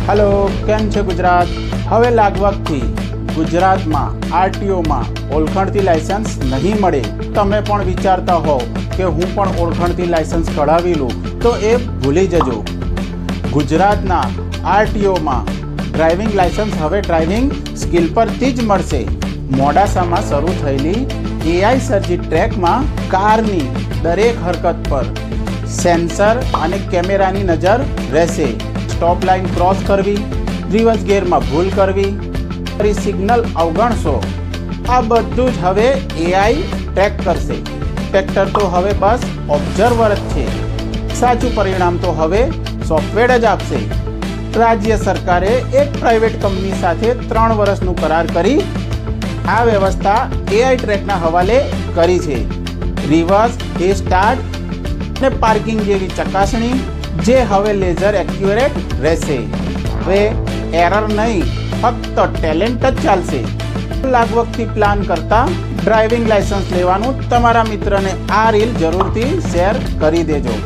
Hello केम छे गुजरात। हवे लागवगथी गुजरातमां आरटीओमां ओळखणथी licence नहीं मळे। तमे पण विचारता हो कि हूँ पण ओळखणथी लाइसेंस कढावी लूं तो ए भूली जजो। गुजरातना आरटीओमां ड्राइविंग लाइसेंस हवे ड्राइविंग स्किल परथी ज मळशे। मोडासामां शरू थयेली एआई सर्जित ट्रेकमां कारनी दरेक हरकत पर सेंसर अने केमेरानी नजर रहेशे। स्टॉप लाइन क्रॉस करवी, रिवर्स गेर में भूल करवी, सिग्नल अवगणशो, आ बधुं ज हवे एआई ट्रेक करशे। ट्रेक्टर तो हवे बस ऑब्जर्वर ज छे। साचुं परिणाम तो हवे सॉफ्टवेर ज आपशे। राज्य सरकारे एक प्राइवेट कंपनी साथे 3 वर्षनुं करार करी आ व्यवस्था एआई ट्रेकना हवाले करी छे। रिवर्स, ए स्टार्ट ने पार्किंग जेवी चकासणी जे हवे लेजर एक्युरेट रहेशे। हवे एरर नहीं, फक्त टेलेंट ज चालशे। लागवगथी प्लान करता ड्राइविंग लाइसेंस लेवानुं तमारा मित्रने आ रील जरूरथी शेर करी देजो।